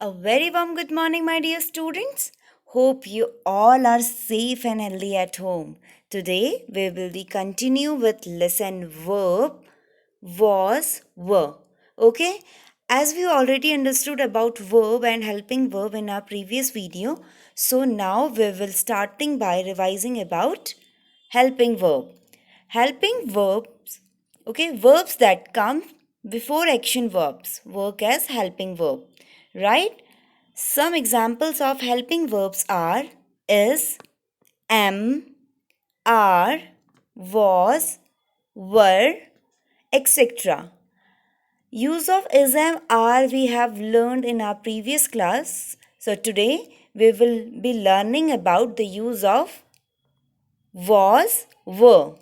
A very warm good morning, my dear students. Hope you all are safe and healthy at home. Today we will be continue with lesson verb was were. Okay? As we already understood about verb and helping verb in our previous video, so now we will starting by revising about helping verb. Helping verbs, okay, verbs that come before action verbs work as helping verb, right? Some examples of helping verbs are is, am, are, was, were, etc. Use of is, am, are we have learned in our previous class. So today we will be learning about the use of was, were.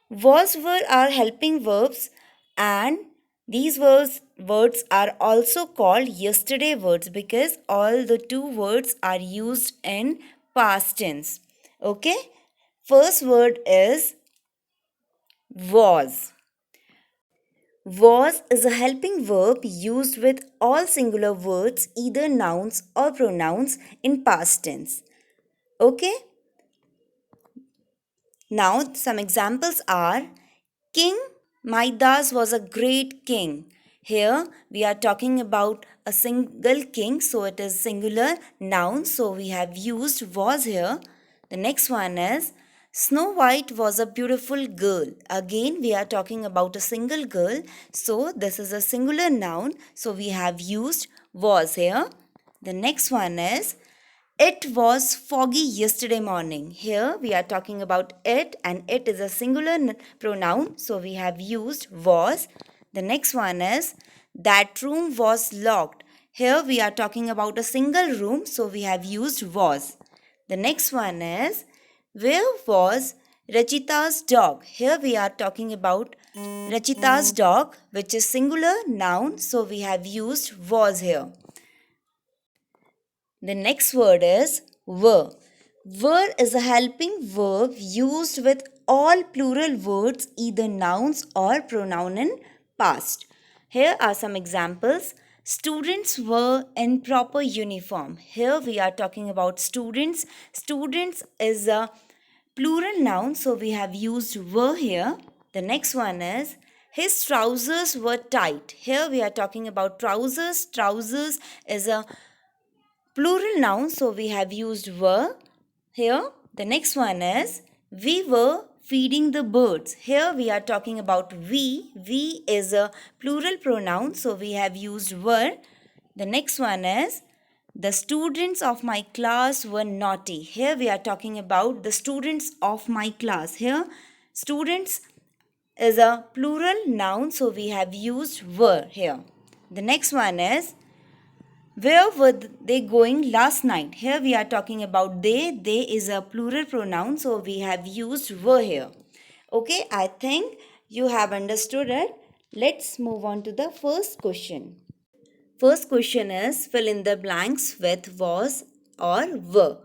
Was, were are helping verbs, and these words are also called yesterday words because all the two words are used in past tense. Okay? First word is was. Was is a helping verb used with all singular words, either nouns or pronouns in past tense. Okay? Now, some examples are King Midas was a great king. Here we are talking about a single king, so it is singular noun, so we have used was here. The next one is Snow White was a beautiful girl. Again, we are talking about a single girl, so this is a singular noun, so we have used was here. The next one is it was foggy yesterday morning. Here we are talking about it, and it is a singular pronoun, so we have used was. The next one is that room was locked. Here we are talking about a single room, so we have used was. The next one is where was Rachita's dog? Here we are talking about Rachita's dog, which is singular noun, so we have used was here. The next word is were. Were is a helping verb used with all plural words, either nouns or pronoun in past. Here are some examples. Students were in proper uniform. Here we are talking about students. Students is a plural noun, so we have used were here. The next one is his trousers were tight. Here we are talking about trousers. Trousers is a plural noun, so we have used were here. The next one is we were feeding the birds. Here we are talking about we. We is a plural pronoun, so we have used were. The next one is the students of my class were naughty. Here we are talking about the students of my class. Here students is a plural noun, so we have used were here. The next one is where were they going last night? Here we are talking about they. They is a plural pronoun, so we have used were here. Okay, I think you have understood it. Let's move on to the first question. First question is fill in the blanks with was or were.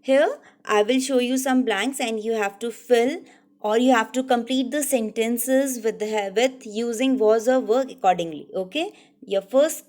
Here I will show you some blanks and you have to fill or you have to complete the sentences with using was or were accordingly. Okay, your first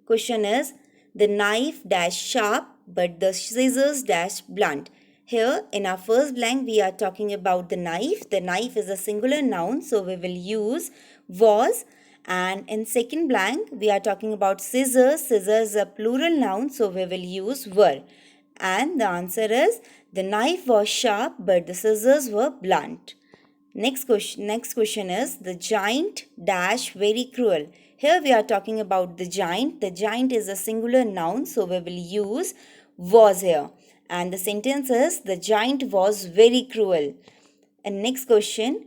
question is the knife dash sharp but the scissors dash blunt. Here in our first blank we are talking about the knife. The knife is a singular noun, so we will use was. And in second blank we are talking about scissors. Scissors is a plural noun, so we will use were. And the answer is the knife was sharp but the scissors were blunt. Next question is the giant dash very cruel. Here we are talking about the giant. The giant is a singular noun, so we will use was here. And the sentence is the giant was very cruel. And next question,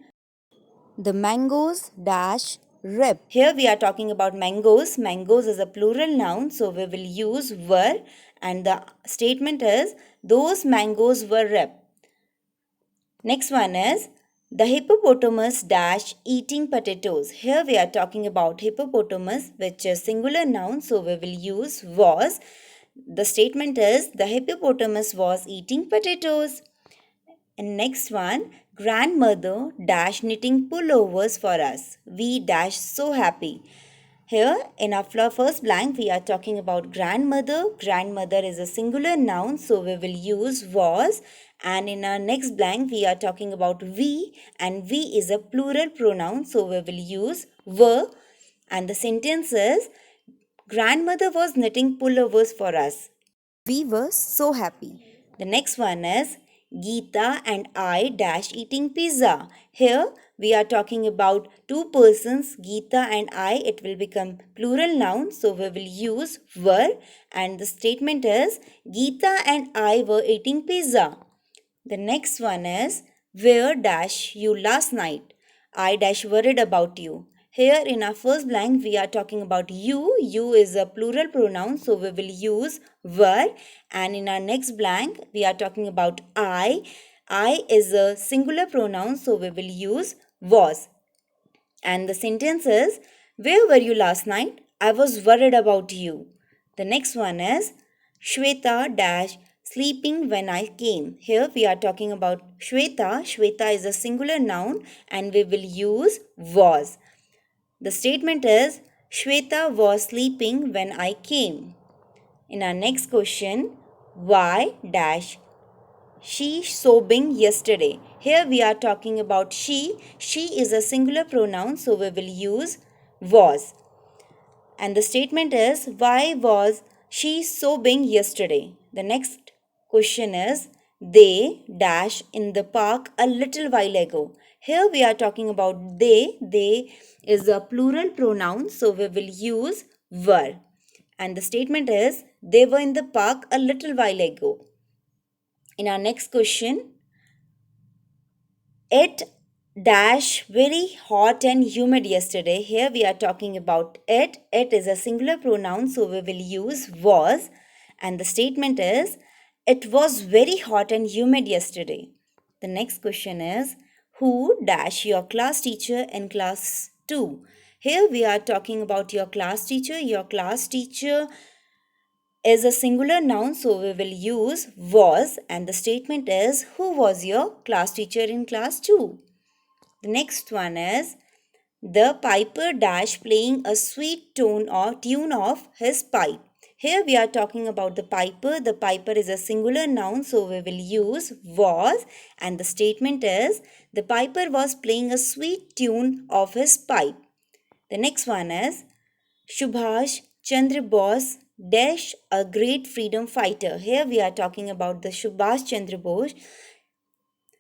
the mangoes dash rip. Here we are talking about mangoes. Mangoes is a plural noun, so we will use were. And the statement is those mangoes were ripe. Next one is the hippopotamus dash eating potatoes. Here we are talking about hippopotamus, which is singular noun, so we will use was. The statement is the hippopotamus was eating potatoes. And next one, grandmother dash knitting pullovers for us. We dash so happy. Here in our first blank we are talking about grandmother. Grandmother is a singular noun, so we will use was. And in our next blank we are talking about we, and we is a plural pronoun, so we will use were. And the sentence is, grandmother was knitting pullovers for us. We were so happy. The next one is, Geeta and I dash eating pizza. Here we are talking about two persons, Geeta and I. It will become plural noun, so we will use were. And the statement is, Geeta and I were eating pizza. The next one is, where dash you last night? I dash worried about you. Here in our first blank we are talking about you. You is a plural pronoun, so we will use were. And in our next blank we are talking about I. I is a singular pronoun, so we will use was. And the sentence is, where were you last night? I was worried about you. The next one is, Shweta dash sleeping when I came. Here we are talking about Shweta. Shweta is a singular noun and we will use was. The statement is, Shweta was sleeping when I came. In our next question, why dash she sobbing yesterday. Here we are talking about she. She is a singular pronoun, so we will use was. And the statement is, why was she sobbing yesterday? The next question is, they dash in the park a little while ago. Here we are talking about they. They is a plural pronoun, so we will use were. And the statement is, they were in the park a little while ago. In our next question, it dash very hot and humid yesterday. Here we are talking about it. It is a singular pronoun, so we will use was. And the statement is, it was very hot and humid yesterday. The next question is, who dash your class teacher in class 2? Here we are talking about your class teacher. Your class teacher is a singular noun, so we will use was. And the statement is, who was your class teacher in class 2? The next one is, the piper dash playing a sweet tune of his pipe. Here we are talking about the piper. The piper is a singular noun, so we will use was. And the statement is, the piper was playing a sweet tune of his pipe. The next one is, Subhash Chandra Bose dash a great freedom fighter. Here we are talking about the Subhash Chandra Bose.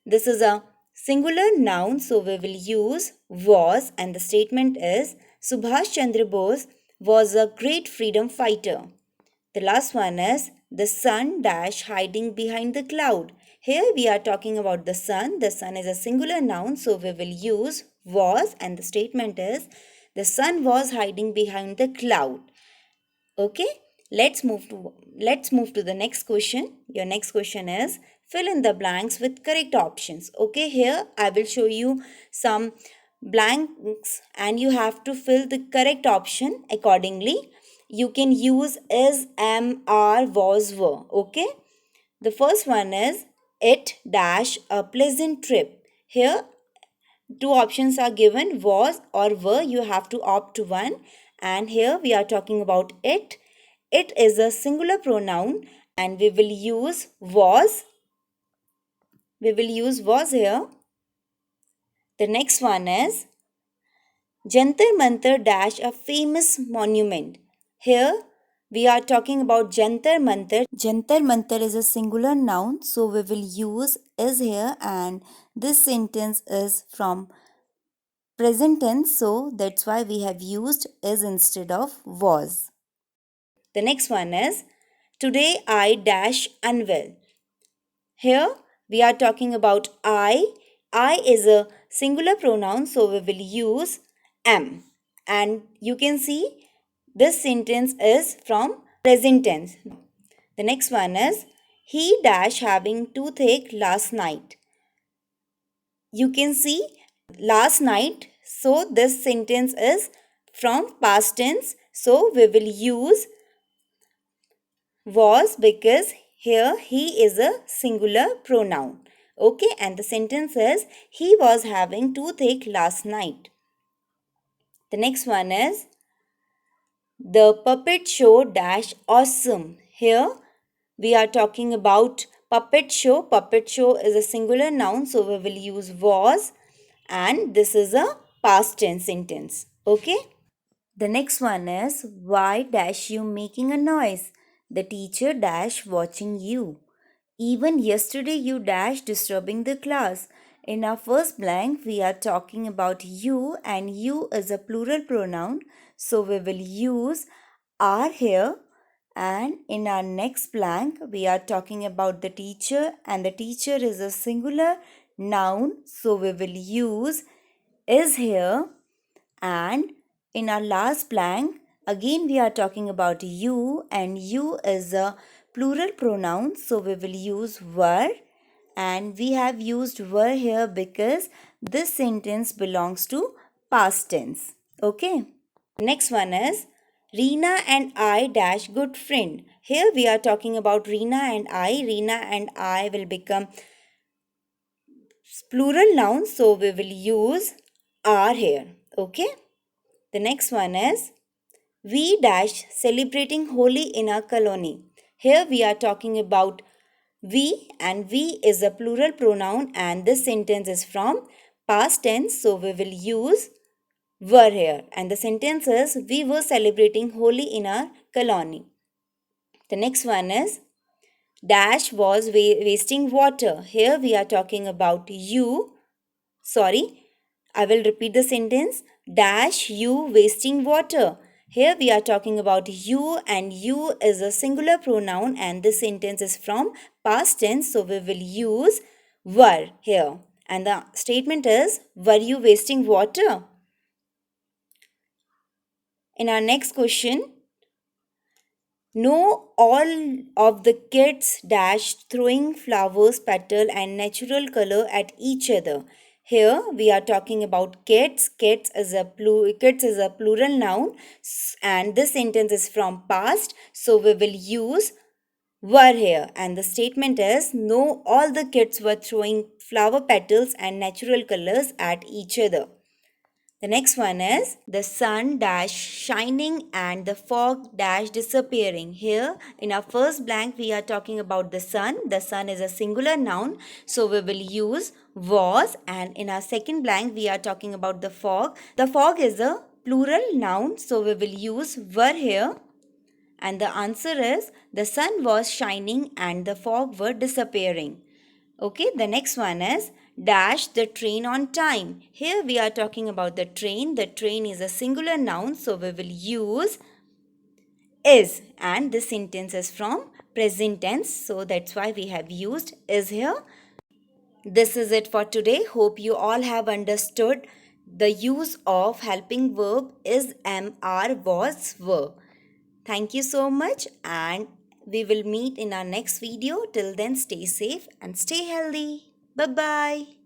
This is a singular noun, so we will use was. And the statement is, Subhash Chandra Bose was a great freedom fighter. The last one is, the sun dash hiding behind the cloud. Here we are talking about the sun. The sun is a singular noun, so we will use was. And the statement is, the sun was hiding behind the cloud. Okay, let's move to the next question. Your next question is, fill in the blanks with correct options. Okay, here I will show you some blanks and you have to fill the correct option accordingly. You can use is, am, are, was, were. Okay, the first one is, it dash a pleasant trip. Here two options are given, was or were. You have to opt to one. And here we are talking about it. It is a singular pronoun and we will use was. We will use was here. The next one is, Jantar Mantar dash a famous monument. Here we are talking about Jantar Mantar. Jantar Mantar is a singular noun, so we will use is here, and this sentence is from present tense, so that's why we have used is instead of was. The next one is, today I dash unwell. Here we are talking about I. I is a singular pronoun, so we will use am. And you can see this sentence is from present tense. The next one is, he dash having toothache last night. You can see last night, so this sentence is from past tense, so we will use was because here he is a singular pronoun. Okay, and the sentence is, he was having toothache last night. The next one is, The puppet show dash awesome. Here we are talking about puppet show. Puppet show is a singular noun, so we will use was, and this is a past tense sentence. Okay. The next one is why dash you making a noise? The teacher dash watching you. Even yesterday you dash disturbing the class. In our first blank we are talking about you, and you is a plural pronoun, so we will use are here. And in our next blank we are talking about the teacher, and the teacher is a singular noun, so we will use is here. And in our last blank, again we are talking about you, and you is a plural pronoun, so we will use were. And we have used were here because this sentence belongs to past tense. Okay. Next one is Reena and I dash good friend. Here we are talking about Reena and I. Reena and I will become plural noun, so we will use are here. Okay. The next one is we dash celebrating Holi in our colony. Here we are talking about we, and we is a plural pronoun, and this sentence is from past tense, so we will use were here. And the sentence is we were celebrating Holi in our colony. The next one is dash was wasting water. Here we are talking about you. Sorry, I will repeat the sentence. Dash you wasting water. Here we are talking about you, and you is a singular pronoun, and this sentence is from past tense, so we will use were here. And the statement is, were you wasting water? In our next question, no, all of the kids dashed throwing flowers, petal, and natural color at each other. Here we are talking about kids. Kids is a plural noun, and this sentence is from past, so we will use were here. And the statement is no, all the kids were throwing flower petals and natural colors at each other. The next one is the sun dash shining and the fog dash disappearing. Here in our first blank we are talking about the sun. The sun is a singular noun, so we will use was. And in our second blank we are talking about the fog. The fog is a plural noun, so we will use were here. And the answer is the sun was shining and the fog were disappearing. Okay, the next one is dash the train on time. Here we are talking about the train. The train is a singular noun, so we will use is, and this sentence is from present tense, so that's why we have used is here. This is it for today. Hope you all have understood the use of helping verb is, am, are, was, were. Thank you so much, and we will meet in our next video. Till then, stay safe and stay healthy. Bye-bye.